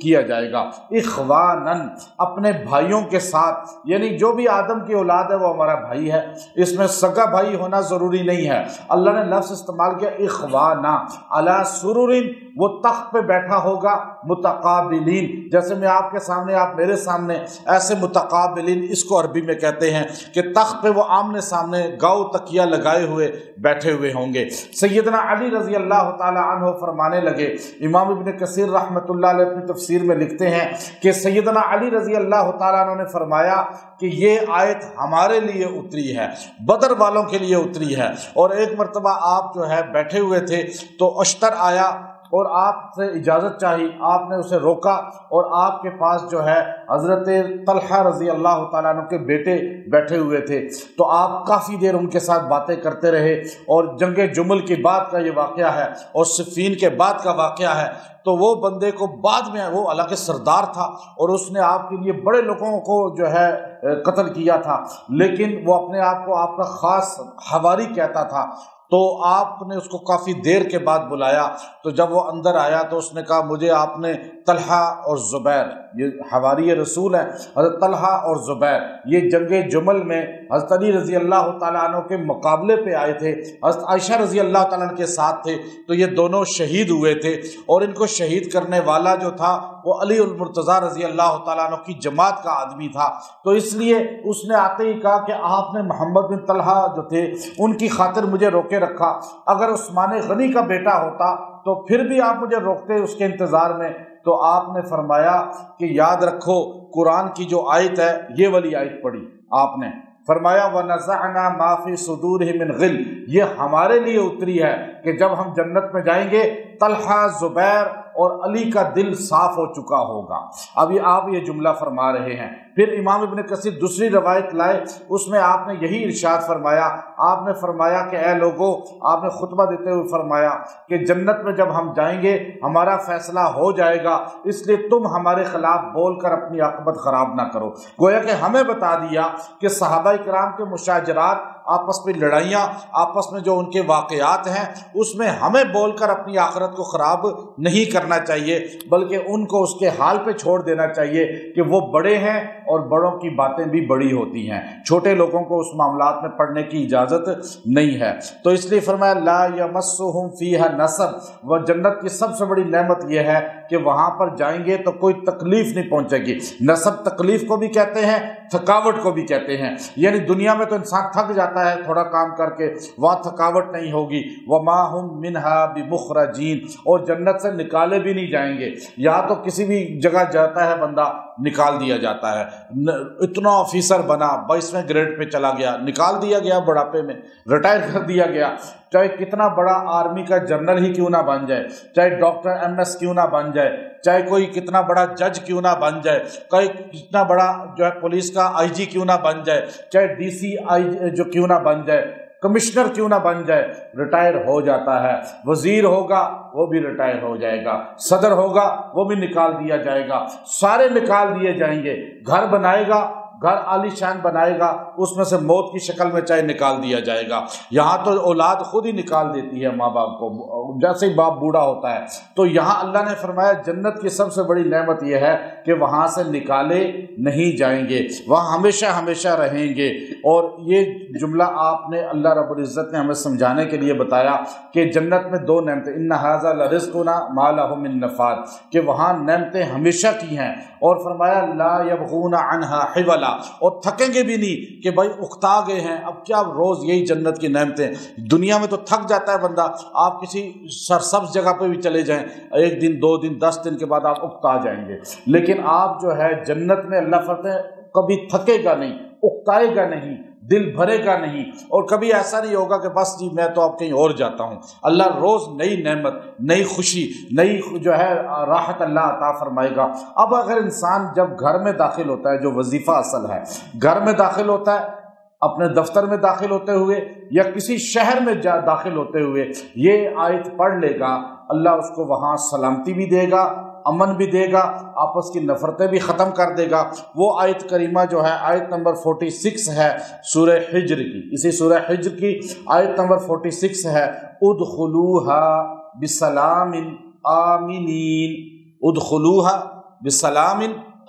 کیا جائے گا، اخوانن اپنے بھائیوں کے ساتھ، یعنی جو بھی آدم کی اولاد ہے وہ ہمارا بھائی ہے، اس میں سگا بھائی ہونا ضروری نہیں ہے۔ اللہ نے لفظ استعمال کیا اخوانا، علی سرر، وہ تخت پہ بیٹھا ہوگا، متقابلین، جیسے میں آپ کے سامنے آپ میرے سامنے، ایسے متقابلین اس کو عربی میں کہتے ہیں کہ تخت پہ وہ آمنے سامنے گاؤ تکیہ لگائے ہوئے بیٹھے ہوئے ہوں گے۔ سیدنا علی رضی اللہ تعالی عنہ فرمانے لگے، امام ابن کثیر رحمۃ اللہ علیہ اپنی تفسیر میں لکھتے ہیں کہ سیدنا علی رضی اللہ تعالی عنہ نے فرمایا کہ یہ آیت ہمارے لیے اتری ہے، بدر والوں کے لیے اتری ہے۔ اور ایک مرتبہ آپ جو ہے بیٹھے ہوئے تھے تو اشتر آیا اور آپ سے اجازت چاہی، آپ نے اسے روکا، اور آپ کے پاس جو ہے حضرت طلحہ رضی اللہ تعالیٰ عنہ کے بیٹے بیٹھے ہوئے تھے، تو آپ کافی دیر ان کے ساتھ باتیں کرتے رہے، اور جنگ جمل کے بعد کا یہ واقعہ ہے اور صفین کے بعد کا واقعہ ہے۔ تو وہ بندے کو بعد میں، وہ اللہ کے سردار تھا اور اس نے آپ کے لیے بڑے لوگوں کو جو ہے قتل کیا تھا، لیکن وہ اپنے آپ کو آپ کا خاص حواری کہتا تھا۔ تو آپ نے اس کو کافی دیر کے بعد بلایا، تو جب وہ اندر آیا تو اس نے کہا مجھے آپ نے طلحہ اور زبیر، یہ حواری رسول ہیں حضرت طلحہ اور زبیر، یہ جنگ جمل میں حضرت علی رضی اللہ تعالیٰ عنہ کے مقابلے پہ آئے تھے، حضرت عائشہ رضی اللہ تعالیٰ عنہ کے ساتھ تھے، تو یہ دونوں شہید ہوئے تھے، اور ان کو شہید کرنے والا جو تھا وہ علی المرتضیٰ رضی اللہ تعالیٰ عنہ کی جماعت کا آدمی تھا۔ تو اس لیے اس نے آتے ہی کہا کہ آپ نے محمد بن طلحہ جو تھے ان کی خاطر مجھے روکے رکھا، اگر عثمان غنی کا بیٹا ہوتا تو پھر بھی آپ مجھے روکتے اس کے انتظار میں۔ تو آپ نے فرمایا کہ یاد رکھو قرآن کی جو آیت ہے یہ والی آیت پڑھی آپ نے، فرمایا وَنَزَعْنَا مَا فِي صُدُورِهِم مِّن غِلٍّ، یہ ہمارے لیے اتری ہے کہ جب ہم جنت میں جائیں گے طلحہ، زبیر اور علی کا دل صاف ہو چکا ہوگا۔ ابھی آپ یہ جملہ فرما رہے ہیں، پھر امام ابن کثیر دوسری روایت لائے، اس میں آپ نے یہی ارشاد فرمایا، آپ نے فرمایا کہ اے لوگو، آپ نے خطبہ دیتے ہوئے فرمایا کہ جنت میں جب ہم جائیں گے ہمارا فیصلہ ہو جائے گا، اس لیے تم ہمارے خلاف بول کر اپنی عاقبت خراب نہ کرو۔ گویا کہ ہمیں بتا دیا کہ صحابہ کرام کے مشاجرات، آپس میں لڑائیاں، آپس میں جو ان کے واقعات ہیں، اس میں ہمیں بول کر اپنی آخرت کو خراب نہیں کرنا چاہیے، بلکہ ان کو اس کے حال پہ چھوڑ دینا چاہیے کہ وہ بڑے ہیں اور بڑوں کی باتیں بھی بڑی ہوتی ہیں، چھوٹے لوگوں کو اس معاملات میں پڑھنے کی اجازت نہیں ہے۔ تو اس لیے فرمایا لا یمسہم فیہا نصب، وہ جنت کی سب سے بڑی نعمت یہ ہے کہ وہاں پر جائیں گے تو کوئی تکلیف نہیں پہنچے گی۔ نصب تکلیف کو بھی کہتے ہیں، تھکاوٹ کو بھی کہتے ہیں، یعنی دنیا میں تو انسان تھک جاتا ہے تھوڑا کام کر کے، وہاں تھکاوٹ نہیں ہوگی۔ وما ہم منہا بمخرجین، اور جنت سے نکالے بھی نہیں جائیں گے، یا تو کسی بھی جگہ جاتا ہے بندہ نکال دیا جاتا ہے، اتنا آفیسر بنا 22ویں گریڈ پہ چلا گیا، نکال دیا گیا بڑھاپے میں، ریٹائر کر دیا گیا، چاہے کتنا بڑا آرمی کا جنرل ہی کیوں نہ بن جائے، چاہے ڈاکٹر MS کیوں نہ بن جائے، چاہے کوئی کتنا بڑا جج کیوں نہ بن جائے، کوئی کتنا بڑا جو ہے پولیس کا IG کیوں نہ بن جائے، چاہے DC جو کیوں نہ بن جائے، کمشنر کیوں نہ بن جائے، ریٹائر ہو جاتا ہے۔ وزیر ہوگا وہ بھی ریٹائر ہو جائے گا، صدر ہوگا وہ بھی نکال دیا جائے گا، سارے نکال دیے جائیں گے۔ گھر بنائے گا، گھر عالی شان بنائے گا، اس میں سے موت کی شکل میں چاہے نکال دیا جائے گا۔ یہاں تو اولاد خود ہی نکال دیتی ہے ماں باپ کو، جیسے ہی باپ بوڑھا ہوتا ہے۔ تو یہاں اللہ نے فرمایا جنت کی سب سے بڑی نعمت یہ ہے کہ وہاں سے نکالے نہیں جائیں گے، وہاں ہمیشہ ہمیشہ رہیں گے۔ اور یہ جملہ آپ نے اللہ رب العزت نے ہمیں سمجھانے کے لیے بتایا کہ جنت میں دو نعمتیں، ان ھذا لرزقنا ما لہ من نفاد، کہ وہاں نعمتیں ہمیشہ کی ہیں، اور فرمایا لا یبغون عنہا حولا، اور تھکیں گے بھی نہیں کہ بھائی اکتا گئے ہیں اب کیا روز یہی جنت کی نعمتیں۔ دنیا میں تو تھک جاتا ہے بندہ، آپ کسی سرسبز جگہ پہ بھی چلے جائیں، ایک دن 2 دن 10 دن کے بعد آپ اکتا جائیں گے، لیکن آپ جو ہے جنت میں اللہ فرماتے ہیں کبھی تھکے گا نہیں، اکتائے گا نہیں، دل بھرے گا نہیں، اور کبھی ایسا نہیں ہوگا کہ بس جی میں تو اب کہیں اور جاتا ہوں۔ اللہ روز نئی نعمت، نئی خوشی، نئی جو ہے راحت اللہ عطا فرمائے گا۔ اب اگر انسان جب گھر میں داخل ہوتا ہے، جو وظیفہ اصل ہے، گھر میں داخل ہوتا ہے، اپنے دفتر میں داخل ہوتے ہوئے یا کسی شہر میں داخل ہوتے ہوئے یہ آیت پڑھ لے گا، اللہ اس کو وہاں سلامتی بھی دے گا، امن بھی دے گا، آپس کی نفرتیں بھی ختم کر دے گا۔ وہ آیت کریمہ جو ہے آیت نمبر 46 ہے سورہ حجر کی، اسی سورہ حجر کی آیت نمبر 46 ہے، ادخلوها بسلام آمنین، ادخلوها بسلام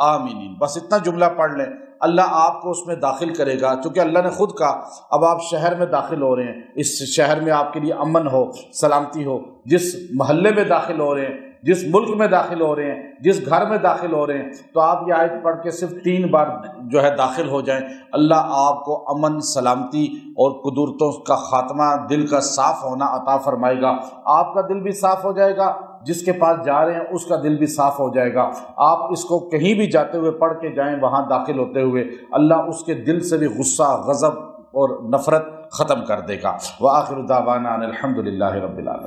آمنین، بس اتنا جملہ پڑھ لیں، اللہ آپ کو اس میں داخل کرے گا، چونکہ اللہ نے خود کہا اب آپ شہر میں داخل ہو رہے ہیں، اس شہر میں آپ کے لیے امن ہو، سلامتی ہو، جس محلے میں داخل ہو رہے ہیں، جس ملک میں داخل ہو رہے ہیں، جس گھر میں داخل ہو رہے ہیں، تو آپ یہ آیت پڑھ کے صرف 3 بار جو ہے داخل ہو جائیں، اللہ آپ کو امن، سلامتی اور قدرتوں کا خاتمہ، دل کا صاف ہونا عطا فرمائے گا۔ آپ کا دل بھی صاف ہو جائے گا، جس کے پاس جا رہے ہیں اس کا دل بھی صاف ہو جائے گا۔ آپ اس کو کہیں بھی جاتے ہوئے پڑھ کے جائیں، وہاں داخل ہوتے ہوئے اللہ اس کے دل سے بھی غصہ، غضب اور نفرت ختم کر دے گا۔ وآخر دعوانا ان الحمد للہ رب العالمین۔